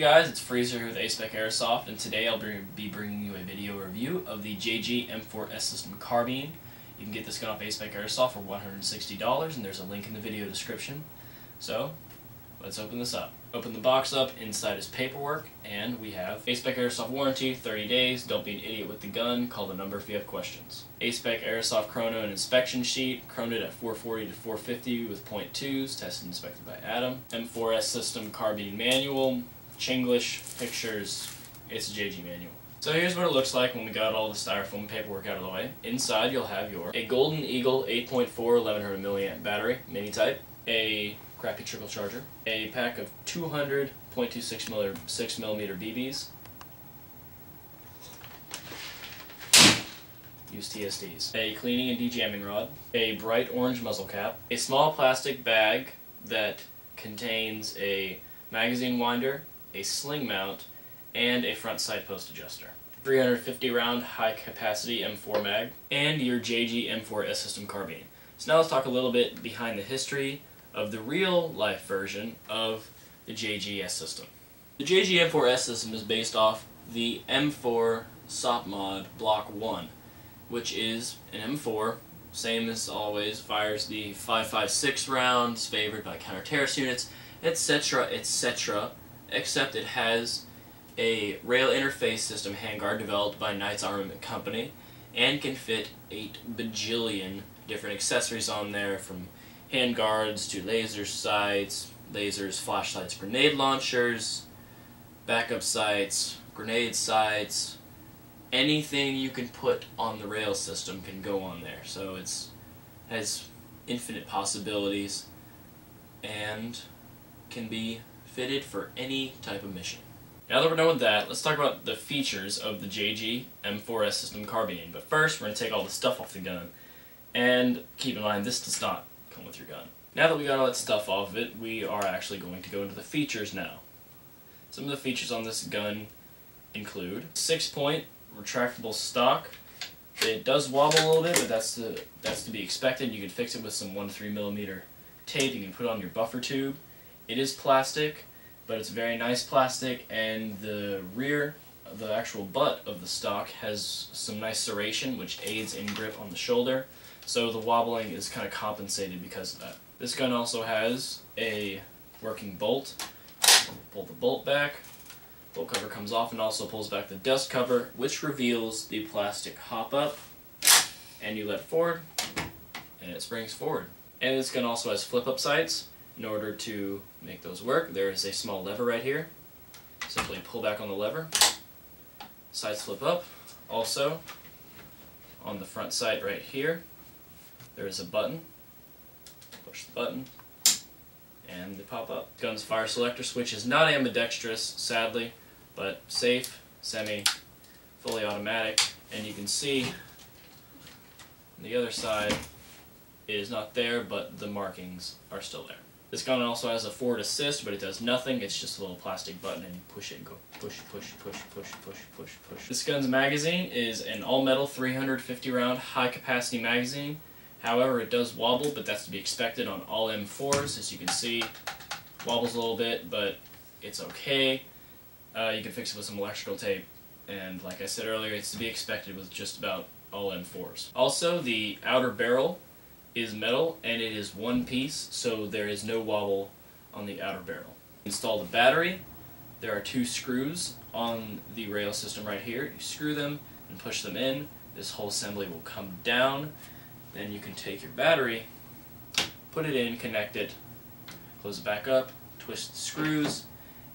guys, it's Freezer here with Aspec Airsoft, and today I'll be bringing you a video review of the JG M4S System Carbine. You can get this gun off Aspec Airsoft for $160, and there's a link in the video description. So, let's open this up. Open the box up, inside is paperwork, and we have Aspec Airsoft warranty, 30 days, don't be an idiot with the gun, call the number if you have questions. Aspec Airsoft Chrono and inspection sheet, chronoed at 440 to 450 with .2s, tested and inspected by Adam. M4S System Carbine manual, Chinglish, pictures, it's a JG manual. So here's what it looks like when we got all the styrofoam paperwork out of the way. Inside you'll have a Golden Eagle 8.4 1100 milliamp battery, mini type, a crappy trickle charger, a pack of 200 .26mm BBs, use TSDs, a cleaning and dejamming rod, a bright orange muzzle cap, a small plastic bag that contains a magazine winder, a sling mount, and a front sight post adjuster. 350 round high capacity M4 mag, and your JG M4S System Carbine. So now let's talk a little bit behind the history of the real life version of the JGS system. The JG M4S system is based off the M4 SOP mod Block 1, which is an M4, same as always, fires the 5.56 rounds, favored by counter-terrorist units, etc., etc., except it has a rail interface system handguard developed by Knights Armament Company and can fit 8 bajillion different accessories on there, from handguards to laser sights, lasers, flashlights, grenade launchers, backup sights, grenade sights. Anything you can put on the rail system can go on there. So it has infinite possibilities and can be fitted for any type of mission. Now that we're done with that, let's talk about the features of the JG M4S System Carbine. But first, we're going to take all the stuff off the gun. And keep in mind, this does not come with your gun. Now that we got all that stuff off of it, we are actually going to go into the features now. Some of the features on this gun include 6-point retractable stock. It does wobble a little bit, but that's to be expected. You can fix it with some 1-3mm tape. You can put it on your buffer tube. It is plastic, but it's very nice plastic, and the rear, the actual butt of the stock, has some nice serration, which aids in grip on the shoulder. So the wobbling is kind of compensated because of that. This gun also has a working bolt. Pull the bolt back. Bolt cover comes off and also pulls back the dust cover, which reveals the plastic hop-up. And you let it forward, and it springs forward. And this gun also has flip-up sights. In order to make those work, there is a small lever right here. Simply pull back on the lever. Sights flip up. Also, on the front sight right here, there is a button. Push the button, and they pop up. Gun's fire selector switch is not ambidextrous, sadly, but safe, semi, fully automatic. And you can see on the other side it is not there, but the markings are still there. This gun also has a forward assist, but it does nothing. It's just a little plastic button, and you push it and go push, push, push, push, push, push, push. This gun's magazine is an all-metal 350 round high-capacity magazine. However, it does wobble, but that's to be expected on all M4s. As you can see, wobbles a little bit, but it's okay. You can fix it with some electrical tape, and like I said earlier, it's to be expected with just about all M4s. Also, the outer barrel is metal, and it is one piece, so there is no wobble on the outer barrel. Install the battery. There are 2 screws on the rail system right here. You screw them and push them in. This whole assembly will come down. Then you can take your battery, put it in, connect it, close it back up, twist the screws,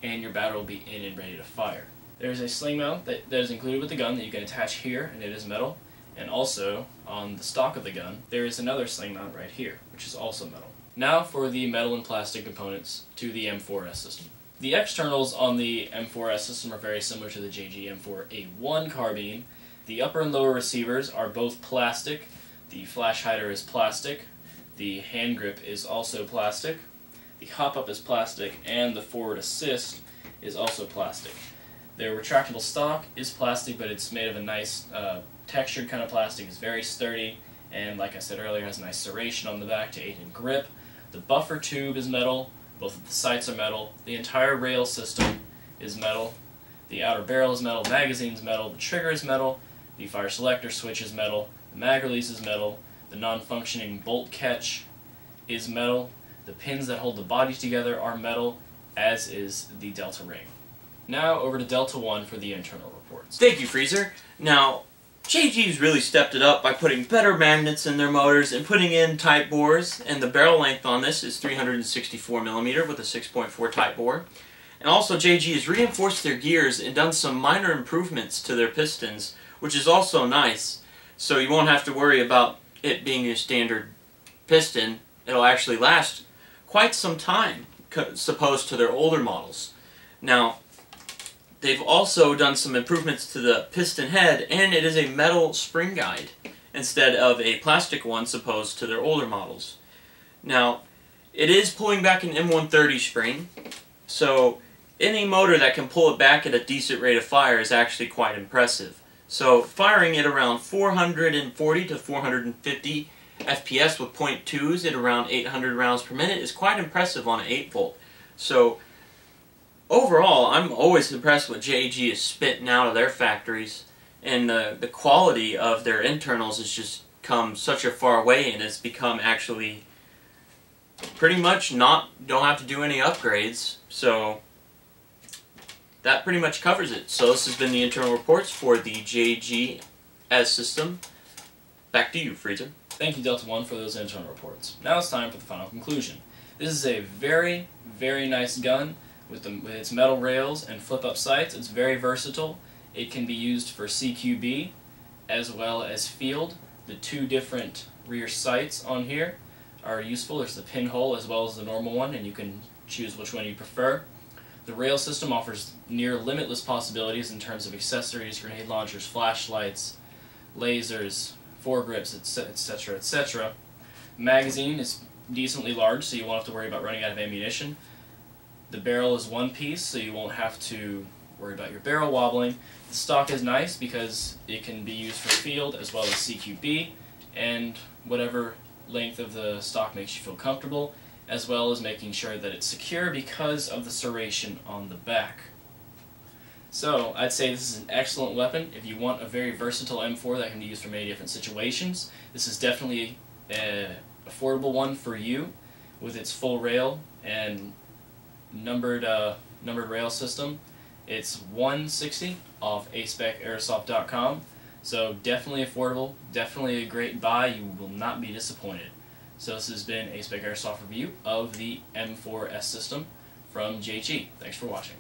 and your battery will be in and ready to fire. There's a sling mount that is included with the gun that you can attach here, and it is metal. And also, on the stock of the gun, there is another sling mount right here, which is also metal. Now for the metal and plastic components to the M4S system. The externals on the M4S system are very similar to the JG M4A1 carbine. The upper and lower receivers are both plastic. The flash hider is plastic. The hand grip is also plastic. The hop-up is plastic, and the forward assist is also plastic. Their retractable stock is plastic, but it's made of a nice textured kind of plastic. It's very sturdy, and like I said earlier, has a nice serration on the back to aid in grip. The buffer tube is metal. Both of the sights are metal. The entire rail system is metal, the outer barrel is metal, the magazine is metal, the trigger is metal, the fire selector switch is metal, the mag release is metal, the non-functioning bolt catch is metal, the pins that hold the body together are metal, as is the Delta ring. Now over to Delta 1 for the internal reports. Thank you, Freezer. Now, JG's really stepped it up by putting better magnets in their motors and putting in tight bores, and the barrel length on this is 364mm with a 6.4 tight bore. And also JG has reinforced their gears and done some minor improvements to their pistons, which is also nice. So you won't have to worry about it being a standard piston. It'll actually last quite some time, opposed to their older models. Now, they've also done some improvements to the piston head, and it is a metal spring guide instead of a plastic one, opposed to their older models. Now, it is pulling back an M130 spring, so any motor that can pull it back at a decent rate of fire is actually quite impressive. So firing it around 440 to 450 FPS with .2s at around 800 rounds per minute is quite impressive on an 8-volt. So overall, I'm always impressed with what JG is spitting out of their factories, and the quality of their internals has just come such a far way, and it's become actually pretty much don't have to do any upgrades. So that pretty much covers it. So this has been the internal reports for the JGS system. Back to you, Freezer. Thank you, Delta 1, for those internal reports. Now it's time for the final conclusion. This is a very, very nice gun with its metal rails and flip-up sights. It's very versatile. It can be used for CQB as well as field. The two different rear sights on here are useful. There's the pinhole as well as the normal one, and you can choose which one you prefer. The rail system offers near limitless possibilities in terms of accessories, grenade launchers, flashlights, lasers, foregrips, etc., etc. Magazine is decently large, so you won't have to worry about running out of ammunition. The barrel is one piece, so you won't have to worry about your barrel wobbling. The stock is nice because it can be used for field as well as CQB, and whatever length of the stock makes you feel comfortable, as well as making sure that it's secure because of the serration on the back. So I'd say this is an excellent weapon if you want a very versatile M4 that can be used for many different situations. This is definitely an affordable one for you with its full rail and numbered rail system. It's $160 off aspeciairsoft.com, so definitely affordable, definitely a great buy. You will not be disappointed. So this has been A Spec Airsoft review of the M4S system from JG. Thanks for watching.